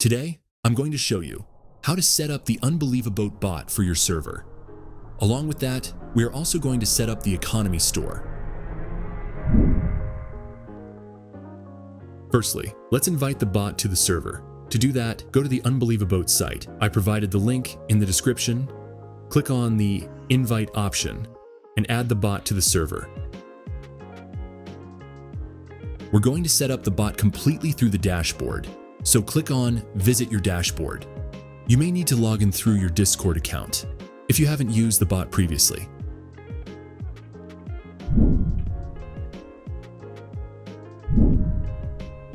Today, I'm going to show you how to set up the UnbelievaBoat bot for your server. Along with that, we are also going to set up the economy store. Firstly, let's invite the bot to the server. To do that, go to the UnbelievaBoat site. I provided the link in the description. Click on the invite option and add the bot to the server. We're going to set up the bot completely through the dashboard. So click on Visit Your Dashboard. You may need to log in through your Discord account if you haven't used the bot previously.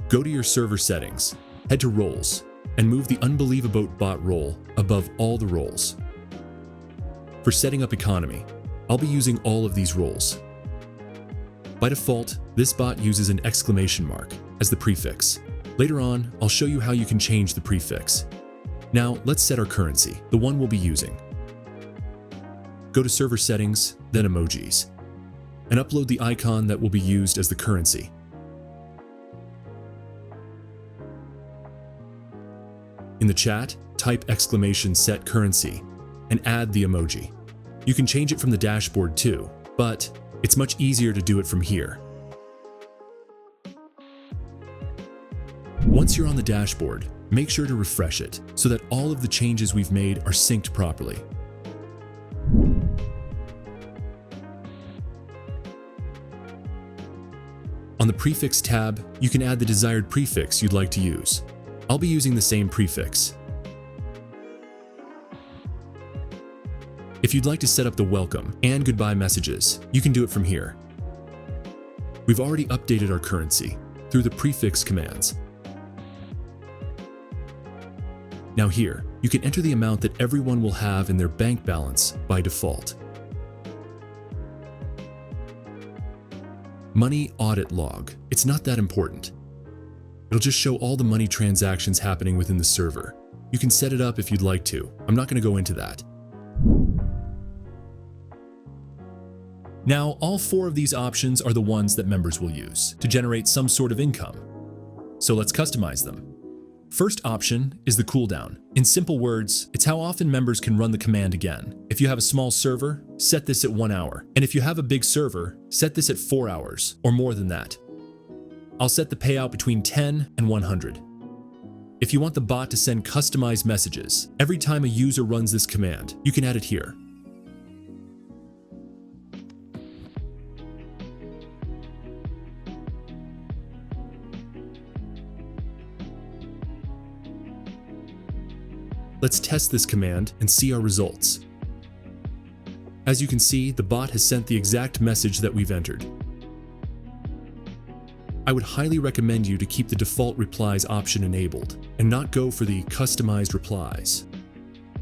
Go to your server settings, head to Roles, and move the UnbelievaBoat bot role above all the roles. For setting up economy, I'll be using all of these roles. By default, this bot uses an exclamation mark as the prefix. Later on, I'll show you how you can change the prefix. Now, let's set our currency, the one we'll be using. Go to Server Settings, then Emojis, and upload the icon that will be used as the currency. In the chat, type !set currency and add the emoji. You can change it from the dashboard too, but it's much easier to do it from here. Once you're on the dashboard, make sure to refresh it so that all of the changes we've made are synced properly. On the Prefix tab, you can add the desired prefix you'd like to use. I'll be using the same prefix. If you'd like to set up the welcome and goodbye messages, you can do it from here. We've already updated our currency through the prefix commands. Now here, you can enter the amount that everyone will have in their bank balance by default. Money audit log. It's not that important. It'll just show all the money transactions happening within the server. You can set it up if you'd like to. I'm not going to go into that. Now, all four of these options are the ones that members will use to generate some sort of income. So let's customize them. First option is the cooldown. In simple words, it's how often members can run the command again. If you have a small server, set this at 1 hour. And if you have a big server, set this at 4 hours or more than that. I'll set the payout between 10 and 100. If you want the bot to send customized messages every time a user runs this command, you can add it here. Let's test this command and see our results. As you can see, the bot has sent the exact message that we've entered. I would highly recommend you to keep the default replies option enabled and not go for the customized replies.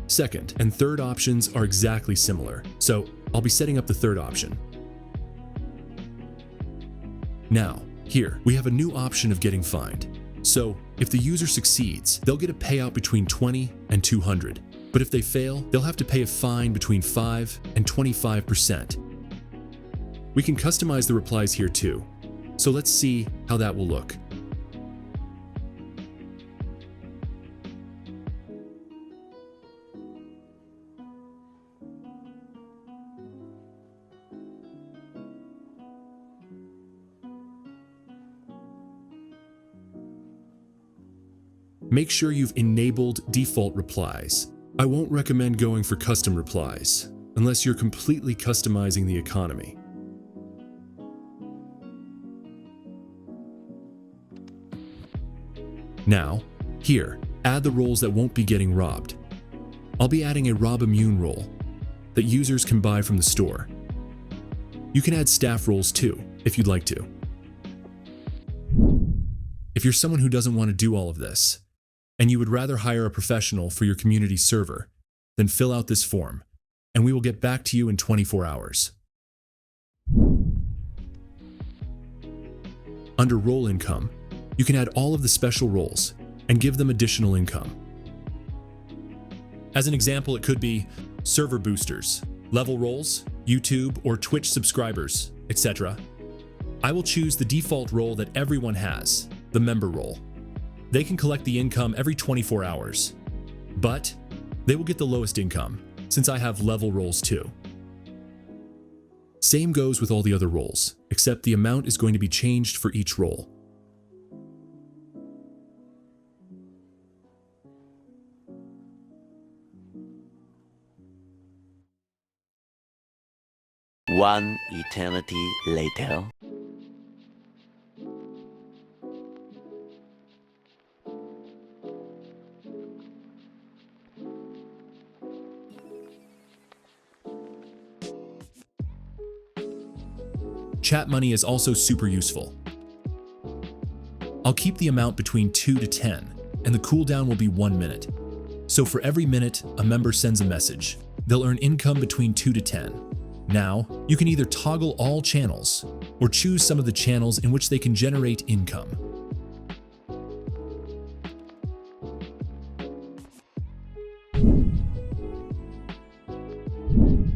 Second and third options are exactly similar, so I'll be setting up the third option. Now, here, we have a new option of getting fined. So, if the user succeeds, they'll get a payout between 20 and 200. But if they fail, they'll have to pay a fine between 5 and 25%. We can customize the replies here too. So let's see how that will look. Make sure you've enabled default replies. I won't recommend going for custom replies unless you're completely customizing the economy. Now, here, add the roles that won't be getting robbed. I'll be adding a rob immune role that users can buy from the store. You can add staff roles too, if you'd like to. If you're someone who doesn't want to do all of this, and you would rather hire a professional for your community server, then fill out this form, and we will get back to you in 24 hours. Under Role Income, you can add all of the special roles and give them additional income. As an example, it could be server boosters, level roles, YouTube or Twitch subscribers, etc. I will choose the default role that everyone has, the member role. They can collect the income every 24 hours, but they will get the lowest income since I have level roles too. Same goes with all the other roles, except the amount is going to be changed for each role. One eternity later. Chat money is also super useful. I'll keep the amount between 2 to 10, and the cooldown will be 1 minute. So for every minute a member sends a message, they'll earn income between 2 to 10. Now, you can either toggle all channels, or choose some of the channels in which they can generate income.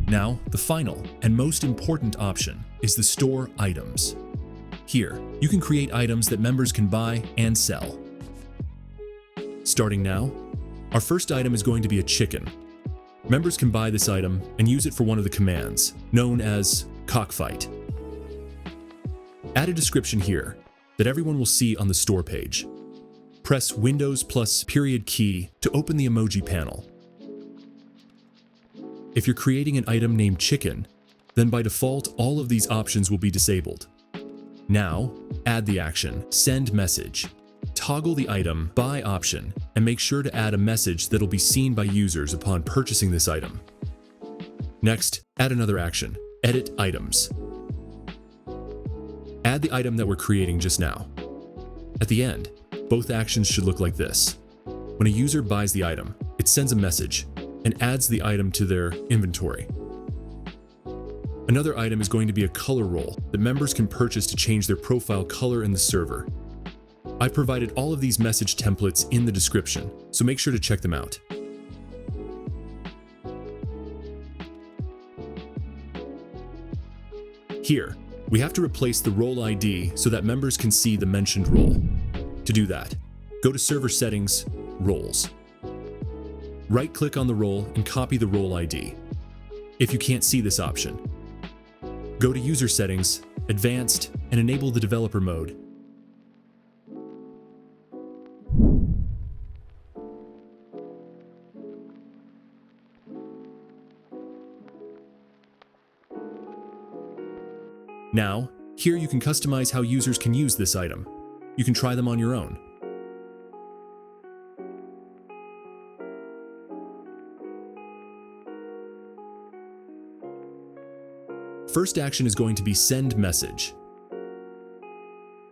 Now, the final and most important option is the store items. Here, you can create items that members can buy and sell. Starting now, our first item is going to be a chicken. Members can buy this item and use it for one of the commands, known as cockfight. Add a description here that everyone will see on the store page. Press Windows plus period key to open the emoji panel. If you're creating an item named chicken, then by default all of these options will be disabled. Now, add the action Send Message. Toggle the item Buy option and make sure to add a message that'll be seen by users upon purchasing this item. Next, add another action Edit Items. Add the item that we're creating just now. At the end, both actions should look like this. When a user buys the item, it sends a message and adds the item to their inventory. Another item is going to be a color role that members can purchase to change their profile color in the server. I provided all of these message templates in the description, so make sure to check them out. Here, we have to replace the role ID so that members can see the mentioned role. To do that, go to Server Settings, Roles. Right-click on the role and copy the role ID. If you can't see this option, go to User Settings, Advanced, and enable the Developer mode. Now, here you can customize how users can use this item. You can try them on your own. First action is going to be Send Message.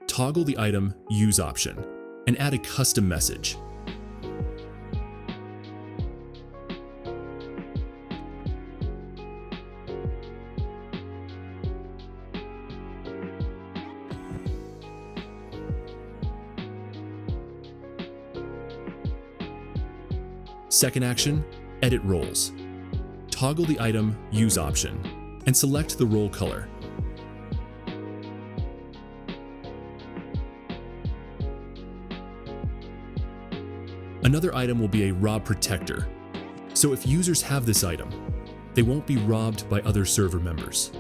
Toggle the item Use option and add a custom message. Second action, Edit Roles. Toggle the item Use option and select the role color. Another item will be a Rob Protector. So if users have this item, they won't be robbed by other server members.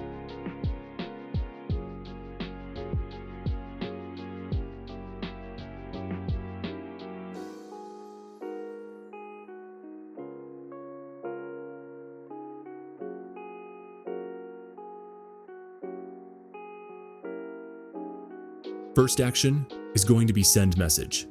First action is going to be Send Message.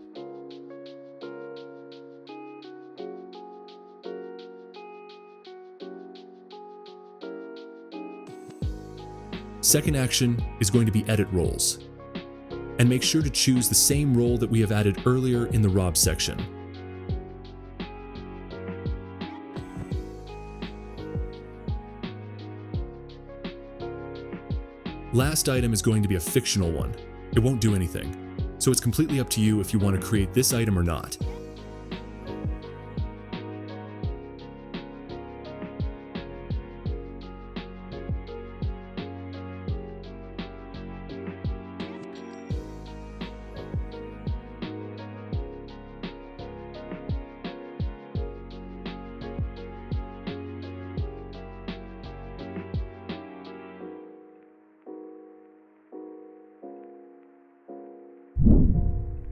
Second action is going to be Edit Roles. And make sure to choose the same role that we have added earlier in the Rob section. Last item is going to be a fictional one. It won't do anything, so it's completely up to you if you want to create this item or not.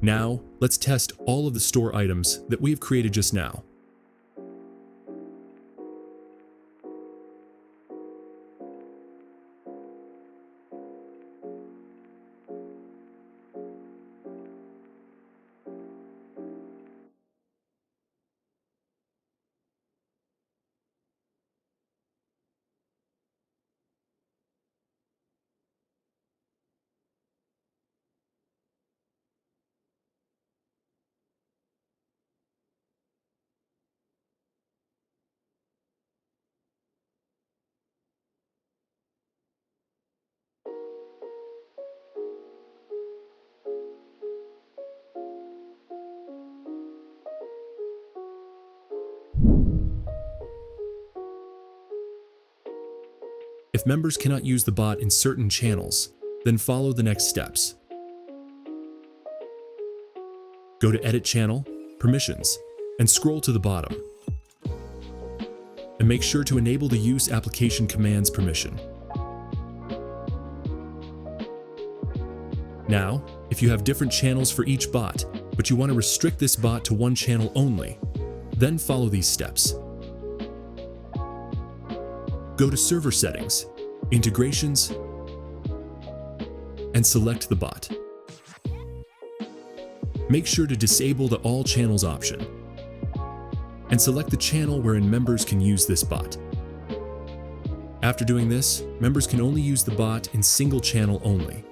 Now, let's test all of the store items that we have created just now. If members cannot use the bot in certain channels, then follow the next steps. Go to Edit Channel, Permissions, and scroll to the bottom. And make sure to enable the Use Application Commands permission. Now, if you have different channels for each bot, but you want to restrict this bot to one channel only, then follow these steps. Go to Server Settings, Integrations, and select the bot. Make sure to disable the All Channels option, and select the channel wherein members can use this bot. After doing this, members can only use the bot in single channel only.